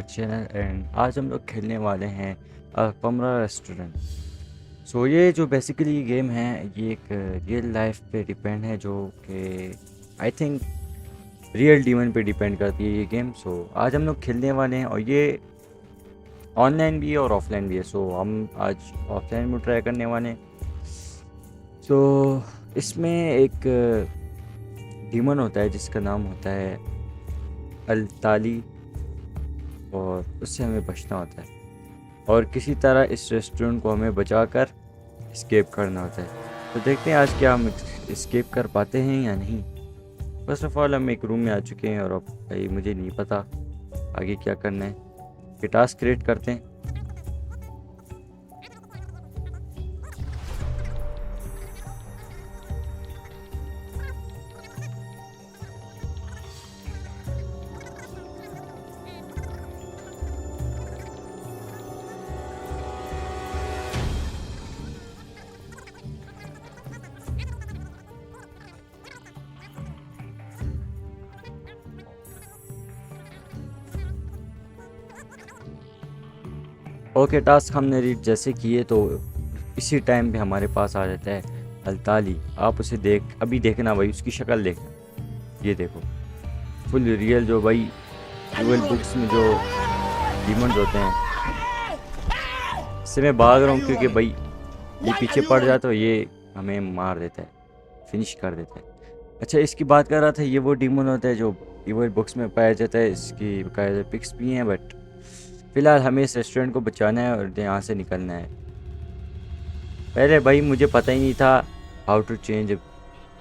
Channel and आज हम लोग खेलने वाले हैं पमरा रेस्टोरेंट। सो ये जो बेसिकली गेम है ये एक रियल लाइफ पे डिपेंड है, जो कि आई थिंक रियल डीमन पे डिपेंड करती है ये गेम। सो आज हम लोग खेलने वाले हैं और ये ऑनलाइन भी है और ऑफलाइन भी है। सो हम आज ऑफलाइन में ट्राई करने वाले हैं। सो इसमें एक डीमन होता है जिसका नाम होता है अल्ताली और उससे हमें बचना होता है और किसी तरह इस रेस्टोरेंट को हमें बचाकर एस्केप करना होता है। तो देखते हैं आज क्या हम एस्केप कर पाते हैं या नहीं। फर्स्ट ऑफ ऑल हम एक रूम में आ चुके हैं और अब भाई मुझे नहीं पता आगे क्या करना है। ये टास्क क्रिएट करते हैं। ओके, टास्क हमने रीड जैसे किए तो इसी टाइम पे हमारे पास आ जाता है अल्ताली। आप उसे अभी देखना भाई, उसकी शक्ल देखना। ये देखो फुल रियल, जो भाई नोवेल बुक्स में जो डीमंस होते हैं। इससे मैं भाग रहा हूँ क्योंकि भाई ये पीछे पड़ जाता तो ये हमें मार देता है, फिनिश कर देता है। अच्छा, इसकी बात कर रहा था, ये वो डीमन होता है जो इवल बुक्स में पाया जाता है। इसकी बाकायदा पिक्स भी हैं, बट फिलहाल हमें इस रेस्टोरेंट को बचाना है और यहाँ से निकलना है। पहले भाई मुझे पता ही नहीं था how to change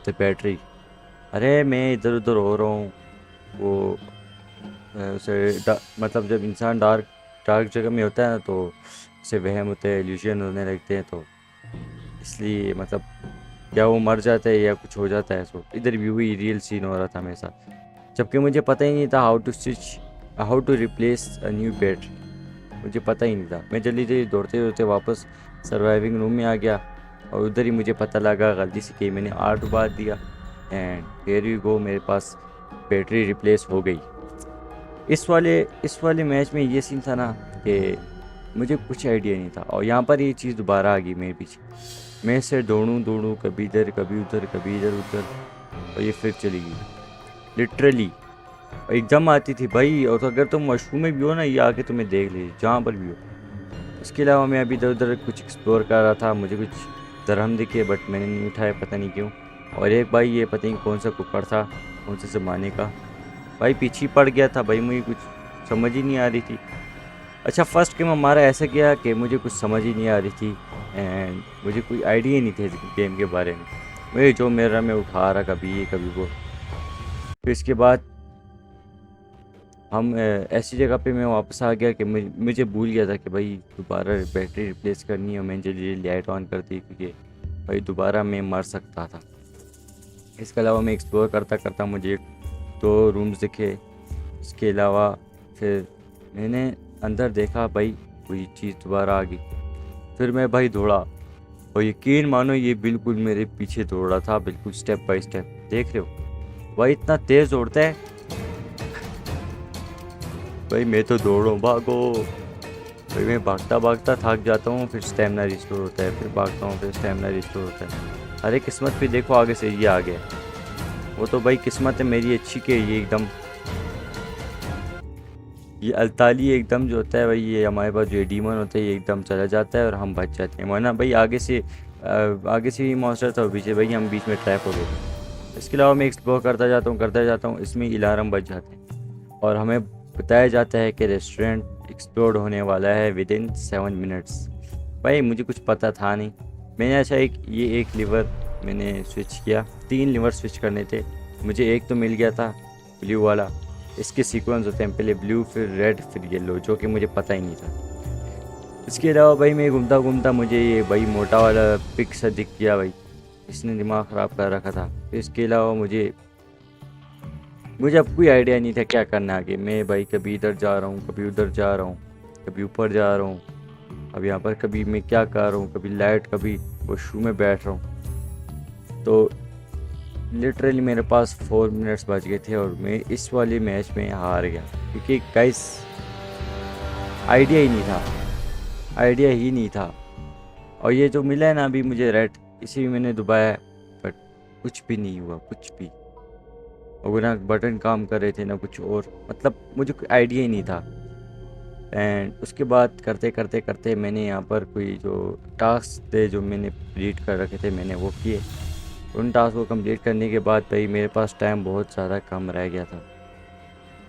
the battery. अरे मैं इधर उधर हो रहा हूँ। वो मतलब जब इंसान डार्क डार्क जगह में होता है ना, तो उसे वहम होते हैं, इल्यूजन होने लगते हैं। तो इसलिए मतलब या वो मर जाता है या कुछ हो जाता है। सो इधर भी वही रियल सीन हो रहा था मेरे साथ, जबकि मुझे पता ही नहीं था how to replace a new battery. मुझे पता ही नहीं था। मैं जल्दी जल्दी दौड़ते दौड़ते वापस सर्वाइविंग रूम में आ गया और उधर ही मुझे पता लगा गलती से कि मैंने 8 बार दिया एंड हियर यू गो, मेरे पास बैटरी रिप्लेस हो गई। इस वाले मैच में ये सीन था ना कि मुझे कुछ आइडिया नहीं था और यहाँ पर ये चीज़ दोबारा आ गई मेरे पीछे। मैं इसे दौड़ूँ कभी इधर कभी उधर कभी इधर उधर और ये फिर चली गई लिटरली। एकदम आती थी भाई। और तो अगर तुम मशरूम में भी हो ना, ये आके तुम्हें देख लीजिए जहाँ पर भी हो। इसके अलावा मैं अभी इधर उधर कुछ एक्सप्लोर कर रहा था, मुझे कुछ दरहम दिखे बट मैंने नहीं उठाया, पता नहीं क्यों। और एक भाई ये पता नहीं कौन सा कुकर था, कौन से ज़माने का भाई, पीछे पड़ गया था भाई। मुझे कुछ समझ ही नहीं आ रही थी। अच्छा, फर्स्ट गेम हमारा ऐसा गया कि मुझे कुछ समझ ही नहीं आ रही थी एंड मुझे कोई आइडिया ही नहीं थे गेम के बारे में। मुझे जो मेरा मैं उठा रहा, कभी ये कभी वो। फिर इसके बाद हम ऐसी जगह पे मैं वापस आ गया कि मुझे भूल गया था कि भाई दोबारा बैटरी रिप्लेस करनी है। मैंने जल्दी लाइट ऑन कर दी क्योंकि भाई दोबारा मैं मर सकता था। इसके अलावा मैं एक्सप्लोर करता करता मुझे 2 रूम्स दिखे। इसके अलावा फिर मैंने अंदर देखा, भाई कोई चीज़ दोबारा आ गई। फिर मैं भाई दौड़ा और यकीन मानो ये बिल्कुल मेरे पीछे दौड़ रहा था, बिल्कुल स्टेप बाय स्टेप। देख रहे हो भाई इतना तेज़ दौड़ता है भाई। मैं तो दौड़ रहा हूँ, भागो भाई। मैं भागता भागता थक जाता हूँ, फिर स्टेमिना रिस्टोर होता है, फिर भागता हूँ, फिर स्टेमिना रिस्टोर होता है। अरे किस्मत पे देखो, आगे से ये आ गया। वो तो भाई किस्मत है मेरी अच्छी के ये एकदम ये अल्ताली एकदम जो होता है भाई, ये हमारे पास जो डीमन होता है ये एकदम चला जाता है और हम बच जाते हैं। वरना भाई आगे से ही मॉन्स्टर था, पीछे भाई हम बीच में ट्रैप हो गए। इसके अलावा मैं एक्सप्लोर करता जाता हूँ। इसमें अलार्म बज जाते हैं और हमें बताया जाता है कि रेस्टोरेंट एक्सप्लोड होने वाला है विदिन 7 मिनट्स। भाई मुझे कुछ पता था नहीं। मैंने अच्छा एक लीवर मैंने स्विच किया। 3 लीवर स्विच करने थे, मुझे एक तो मिल गया था ब्लू वाला। इसके सीक्वेंस होते हैं, पहले ब्लू फिर रेड फिर येलो, जो कि मुझे पता ही नहीं था। इसके अलावा भाई मैं घूमता घूमता मुझे ये भाई मोटा वाला पिक सा दिख गया भाई, इसने दिमाग ख़राब कर रखा था। फिर इसके अलावा मुझे अब कोई आइडिया नहीं था क्या करना आगे। मैं भाई कभी इधर जा रहा हूँ, कभी उधर जा रहा हूँ, कभी ऊपर जा रहा हूँ। अब यहाँ पर कभी मैं क्या कर रहा हूँ, कभी लाइट, कभी वॉशरूम में बैठ रहा हूँ। तो लिटरली मेरे पास 4 मिनट्स बच गए थे और मैं इस वाले मैच में हार गया क्योंकि गाइस आइडिया ही नहीं था, आइडिया ही नहीं था। और ये जो मिला है ना अभी मुझे रेड, इसी में मैंने दबाया है, बट कुछ भी नहीं हुआ, कुछ भी। और ना बटन काम कर रहे थे ना कुछ और, मतलब मुझे कोई आइडिया ही नहीं था। एंड उसके बाद करते करते करते मैंने यहाँ पर कोई जो टास्क थे जो मैंने कंप्लीट कर रखे थे मैंने वो किए। उन टास्क को कंप्लीट करने के बाद भाई मेरे पास टाइम बहुत ज़्यादा कम रह गया था।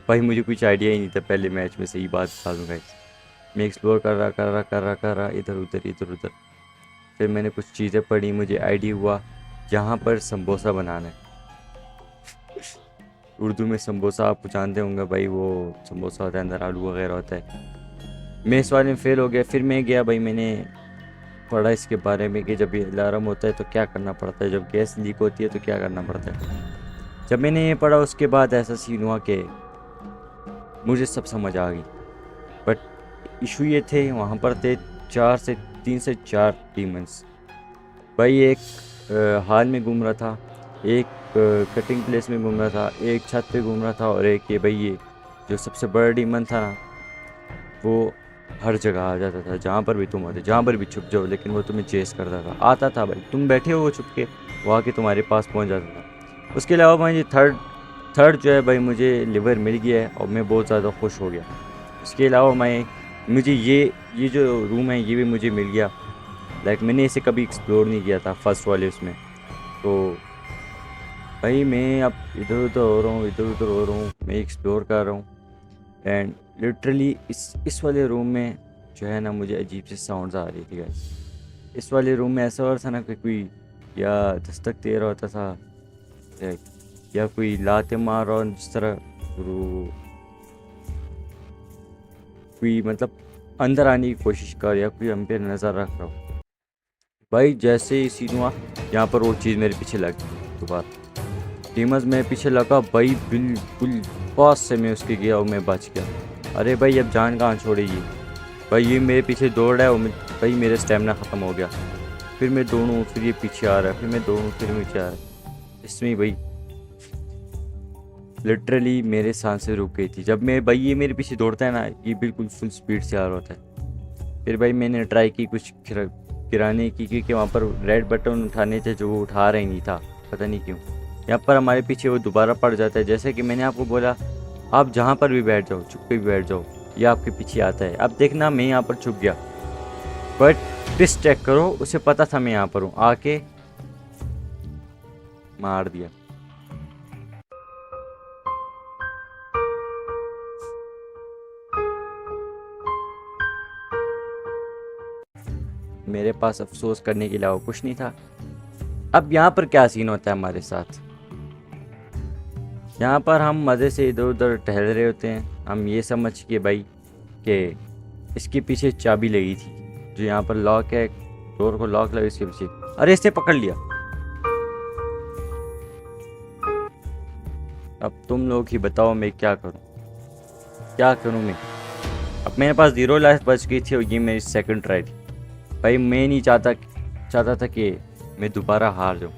भाई मुझे कुछ आइडिया ही नहीं था पहले मैच में, सही बात बता दूँ गाइस। मैं एक्सप्लोर कर रहा इधर उधर इधर उधर। फिर मैंने कुछ चीज़ें पढ़ी, मुझे आइडिया हुआ जहाँ पर समोसा बनाना है। उर्दू में समोसा आप जानते होंगे भाई, वो समोसा होता है अंदर आलू वगैरह होता है। मैं इस वाले में फेल हो गया। फिर मैं गया भाई, मैंने पढ़ा इसके बारे में कि जब ये अलार्म होता है तो क्या करना पड़ता है, जब गैस लीक होती है तो क्या करना पड़ता है। जब मैंने ये पढ़ा उसके बाद ऐसा सीन हुआ कि मुझे सब समझ आ गई। बट इशू ये थे, वहाँ पर थे 3 से 4 डीमंस। भाई एक हाल में घूम रहा था, एक कटिंग प्लेस में घूम रहा था, एक छत पे घूम रहा था, और एक ये भाई ये जो सबसे बड़ा डीमन था ना, वो हर जगह आ जाता था। जहाँ पर भी तुम होते, जहाँ पर भी छुप जाओ, लेकिन वो तुम्हें चेस करता था, आता था भाई, तुम बैठे हो वो छुप के, वो आके तुम्हारे पास पहुँच जाता था। उसके अलावा भाई थर्ड थर्ड जो है भाई मुझे लिवर मिल गया है और मैं बहुत ज़्यादा खुश हो गया। उसके अलावा मुझे ये जो रूम है ये भी मुझे मिल गया। लाइक मैंने इसे कभी एक्सप्लोर नहीं किया था फर्स्ट वाले उसमें। तो भाई मैं अब इधर उधर हो रहा हूँ, इधर उधर हो रहा हूँ, मैं एक्सप्लोर कर रहा हूँ। एंड लिटरली इस वाले रूम में जो है ना मुझे अजीब सी साउंड्स आ रही थी गाइस। इस वाले रूम में ऐसा हो रहा था ना कि कोई या दस्तक दे रहा होता था, या कोई लाते मार रहा हो, जिस तरह कोई मतलब अंदर आने की कोशिश कर, या कोई हम पे नज़र रख रहा हो। भाई जैसे ही सीन हुआ यहाँ पर वो चीज़ मेरे पीछे लग गई दोबारा। टीमस मेरे पीछे लगा भाई, बिल्कुल पास से मैं उसके गया और मैं बच गया। अरे भाई अब जान कहाँ छोड़ेगी भाई, ये मेरे पीछे दौड़ रहा है और भाई मेरा स्टेमिना ख़त्म हो गया। फिर मैं दौड़ूँ, फिर ये पीछे आ रहा है, फिर मैं दौड़ूँ, फिर पीछे आ रहा है। इसमें भाई लिटरली मेरे सांसें रुक गई थी। जब मैं भाई ये मेरे पीछे दौड़ता है ना, ये बिल्कुल फुल स्पीड से आ रहा होता है। फिर भाई मैंने ट्राई की कुछ गिराने की, क्योंकि वहाँ पर रेड बटन उठाने थे जो वो उठा रहा ही नहीं था, पता नहीं क्यों। यहाँ पर हमारे पीछे वो दोबारा पड़ जाता है। जैसे कि मैंने आपको बोला, आप जहाँ पर भी बैठ जाओ, चुप पे भी बैठ जाओ, ये आपके पीछे आता है। अब देखना मैं यहाँ पर छुप गया, बट ट्विस्ट चेक करो, उसे पता था मैं यहाँ पर हूँ, आके मार दिया। मेरे पास अफसोस करने के अलावा कुछ नहीं था। अब यहाँ पर क्या सीन होता है हमारे साथ, यहाँ पर हम मज़े से इधर उधर टहल रहे होते हैं। हम ये समझ के भाई कि इसके पीछे चाबी लगी थी, जो यहाँ पर लॉक है, डोर को लॉक लगा इसके पीछे। अरे इसे पकड़ लिया। अब तुम लोग ही बताओ मैं क्या करूँ, क्या करूँ मैं। अब मेरे पास 0 लाइफ बच गई थी और ये मेरी सेकंड ट्राई थी। भाई मैं नहीं चाहता था कि मैं दोबारा हार जाऊँ।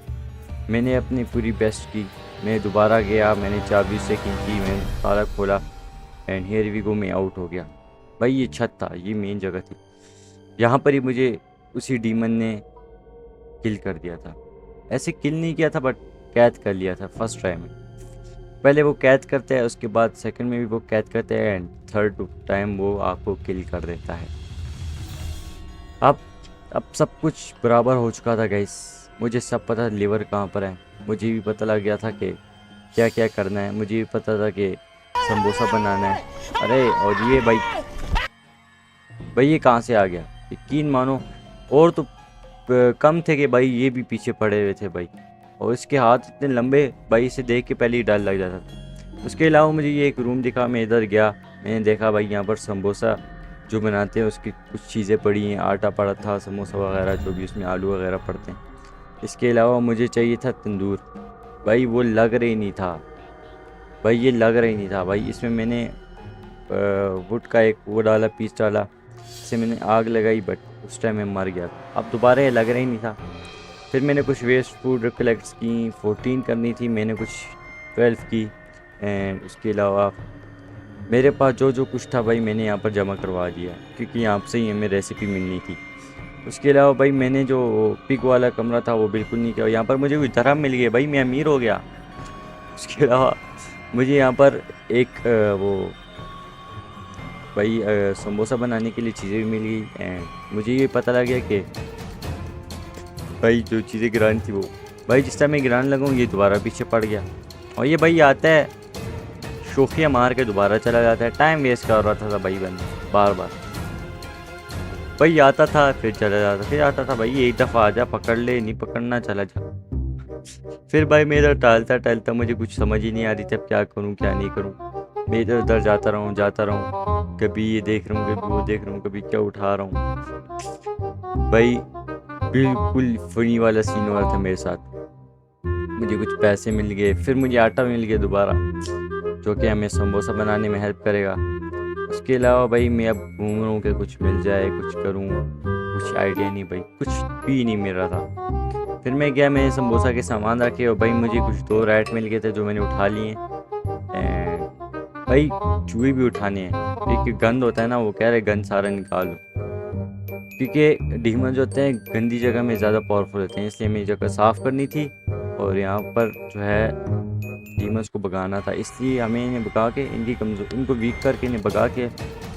मैंने अपनी पूरी बेस्ट की, मैं दोबारा गया, मैंने चाबी से की, मैंने ताला खोला, एंड हियर वी गो, मैं आउट हो गया। भाई ये छत था, ये मेन जगह थी, यहाँ पर ही मुझे उसी डीमन ने किल कर दिया था। ऐसे किल नहीं किया था बट कैद कर लिया था फर्स्ट ट्राई में। पहले वो कैद करते हैं, उसके बाद सेकंड में भी वो कैद करते हैं, एंड थर्ड टाइम वो आपको किल कर देता है। अब सब कुछ बराबर हो चुका था गाइस। मुझे सब पता था लीवर कहाँ पर है, मुझे भी पता लग गया था कि क्या क्या करना है, मुझे भी पता था कि समोसा बनाना है। अरे और ये भाई ये कहाँ से आ गया, यकीन मानो। और तो कम थे कि भाई ये भी पीछे पड़े हुए थे भाई, और इसके हाथ इतने लंबे, भाई इसे देख के पहले ही डर लग जाता था। उसके अलावा मुझे ये एक रूम दिखा, मैं इधर गया, मैंने देखा भाई यहाँ पर समोसा जो बनाते हैं उसकी कुछ चीज़ें पड़ी हैं, आटा पड़ा था, समोसा वगैरह जो भी उसमें आलू वगैरह पड़ते हैं। इसके अलावा मुझे चाहिए था तंदूर, भाई वो लग रही नहीं था, भाई ये लग रही नहीं था। भाई इसमें मैंने वुड का एक वो डाला, पीस डाला, इससे मैंने आग लगाई, बट उस टाइम मैं मर गया। अब दोबारा ये लग रहा ही नहीं था। फिर मैंने कुछ वेस्ट फूड कलेक्ट की, 14 करनी थी, मैंने कुछ 12 की। एंड उसके अलावा मेरे पास जो जो कुछ था भाई मैंने यहाँ पर जमा करवा दिया, क्योंकि यहाँ से ही हमें रेसिपी मिलनी थी। उसके अलावा भाई मैंने जो पिग वाला कमरा था वो बिल्कुल नहीं किया। यहाँ पर मुझे कुछ धर्म मिल गया भाई, मैं अमीर हो गया। उसके अलावा मुझे यहाँ पर एक वो भाई समोसा बनाने के लिए चीज़ें भी मिल गई। एंड मुझे ये पता लग गया कि भाई जो चीज़ें गिरानी थी वो भाई जिस टाइम मैं गिराने लगा ये दोबारा पीछे पड़ गया। और ये भाई आता है शोखिया मार के दोबारा चला जाता है। टाइम वेस्ट कर रहा था भाई बंदा बार बार। भाई आता था फिर चला जाता, फिर आता था भाई एक दफ़ा आ जा पकड़ ले, नहीं पकड़ना चला जा। फिर भाई मेरा टालता टालता मुझे कुछ समझ ही नहीं आ रही थी अब क्या करूँ क्या नहीं करूँ। मैं इधर उधर जाता रहूँ, कभी ये देख रहा हूँ कभी वो देख रहा हूँ, कभी क्या उठा रहा हूँ। भाई बिल्कुल फनी वाला सीन हो रहा था मेरे साथ। मुझे कुछ पैसे मिल गए, फिर मुझे आटा मिल गया दोबारा, जो कि हमें समोसा बनाने में हेल्प करेगा। उसके अलावा भाई मैं अब घूम रहा हूँ कि कुछ मिल जाए कुछ करूँ, कुछ आइडिया नहीं भाई, कुछ भी नहीं मिल रहा था। फिर मैं गया, मैंने समोसा के सामान रखे और भाई मुझे कुछ 2 रैट मिल गए थे जो मैंने उठा लिए। एंड भाई चूहे भी उठाने हैं, क्योंकि गंद होता है ना, वो कह रहे गंद सारा निकालो, क्योंकि डीमन जो होते हैं गंदी जगह में ज़्यादा पावरफुल होते हैं। इसलिए मेरी जगह साफ़ करनी थी और यहाँ पर जो है डीमंस को भगाना था। इसलिए हमें इन्हें भगा के इनको वीक करके इन्हें भगा के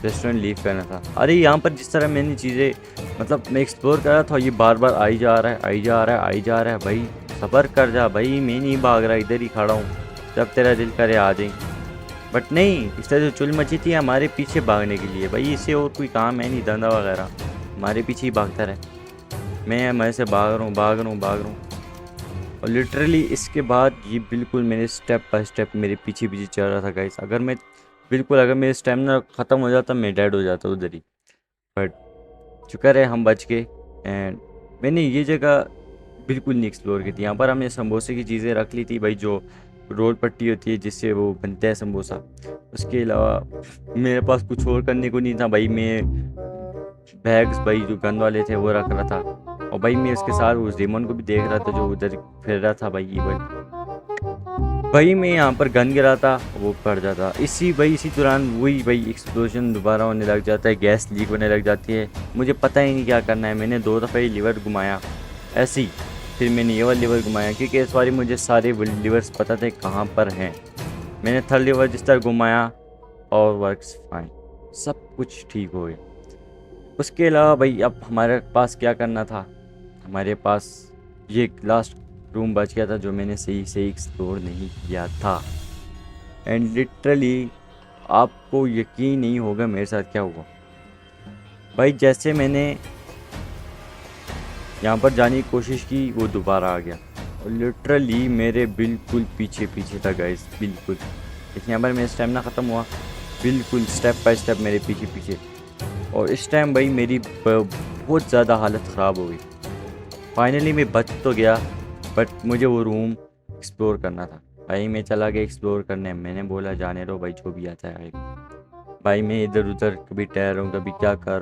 रेस्टोरेंट लीव करना था। अरे यहाँ पर जिस तरह मैंने चीज़ें मतलब मैं एक्सप्लोर कर रहा था, ये बार बार आई जा रहा है आई जा रहा है आई जा रहा है। भाई सब्र कर जा भाई, मैं नहीं भाग रहा, इधर ही खड़ा हूँ, जब तेरा दिल करे आ जाए। बट नहीं, इस तरह जो चुल मची थी हमारे पीछे भागने के लिए। भाई इससे और कोई काम है नहीं, धंधा वगैरह, हमारे पीछे ही भागता रहे। मैं से भाग रहा हूँ। और लिटरली इसके बाद ये बिल्कुल मेरे स्टेप बाय स्टेप मेरे पीछे पीछे चल रहा था गाइस। अगर मेरे स्टेमिना ख़त्म हो जाता मैं डेड हो जाता उधर ही। बट शुक्र है हम बच गए। एंड मैंने ये जगह बिल्कुल नहीं एक्सप्लोर की थी। यहाँ पर हमने समोसे की चीज़ें रख ली थी भाई, जो रोल पट्टी होती है जिससे वो बनता है समोसा। उसके अलावा मेरे पास कुछ और करने को नहीं था भाई। मैं बैग्स भाई जो गन वाले थे वो रख रहा था, और भाई मैं उसके साथ उस डेमन को भी देख रहा था जो उधर फिर रहा था भाई। भाई मैं यहाँ पर गन गिरा था, वो पड़ जाता। इसी दौरान वही भाई एक्सप्लोजन दोबारा होने लग जाता है, गैस लीक होने लग जाती है। मुझे पता ही नहीं क्या करना है। मैंने 2 दफ़ा ही लीवर घुमाया ऐसे ही, फिर मैंने ये वाला लीवर घुमाया, क्योंकि इस बार मुझे सारे लीवर्स पता थे कहाँ पर हैं। मैंने थर्ड लीवर जिस तरह घुमाया और वर्क्स फाइन, सब कुछ ठीक हो गया। उसके अलावा भाई अब हमारे पास क्या करना था, हमारे पास ये लास्ट रूम बच गया था जो मैंने सही से एक्सप्लोर नहीं किया था। एंड लिटरली आपको यकीन नहीं होगा मेरे साथ क्या हुआ भाई। जैसे मैंने यहाँ पर जाने की कोशिश की वो दोबारा आ गया, और लिटरली मेरे बिल्कुल पीछे पीछे था गाइस, बिल्कुल। लेकिन यहाँ पर मेरा स्टेमिना ख़त्म हुआ, बिल्कुल स्टेप बाय स्टेप मेरे पीछे पीछे। और इस टाइम भाई मेरी बहुत ज़्यादा हालत ख़राब हो गई। फाइनली मैं बच तो गया, बट मुझे वो रूम एक्सप्लोर करना था भाई। मैं चला गया एक्सप्लोर करने, मैंने बोला जाने दो भाई जो भी आता है भाई। मैं इधर उधर कभी टहर रहा हूँ, कभी क्या कर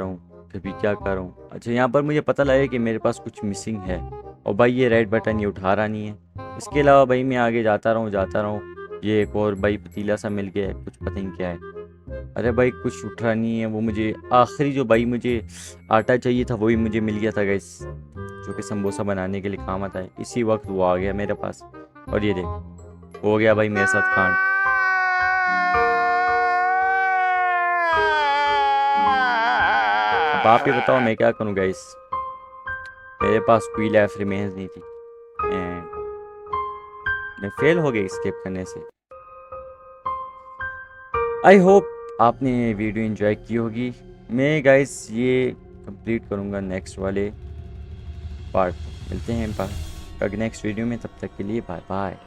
रहा हूँ। अच्छा यहाँ पर मुझे पता लगा कि मेरे पास कुछ मिसिंग है, और भाई ये रेड बटन ये उठा रहा नहीं है। इसके अलावा भाई मैं आगे जाता रहूँ। ये एक और भाई पतीला सा मिल गया है, कुछ पता नहीं क्या है। अरे भाई कुछ उठ रहा नहीं है। वो मुझे आखिरी जो भाई मुझे आटा चाहिए था वही मुझे मिल गया था गाइस, जो कि समोसा बनाने के लिए काम आता है। इसी वक्त वो आ गया मेरे पास, और ये देख हो गया भाई मेरे साथ कांड। अब आप ही बताओ मैं क्या करूं गाइस, मेरे पास कोई लाइफ रिमेन्स नहीं थी एंड मैं फेल हो गया स्किप करने से। आई होप आपने वीडियो एंजॉय की होगी। मैं गाइस ये कंप्लीट करूँगा नेक्स्ट वाले पार्ट। मिलते हैं नेक्स्ट वीडियो में, तब तक के लिए बाय बाय।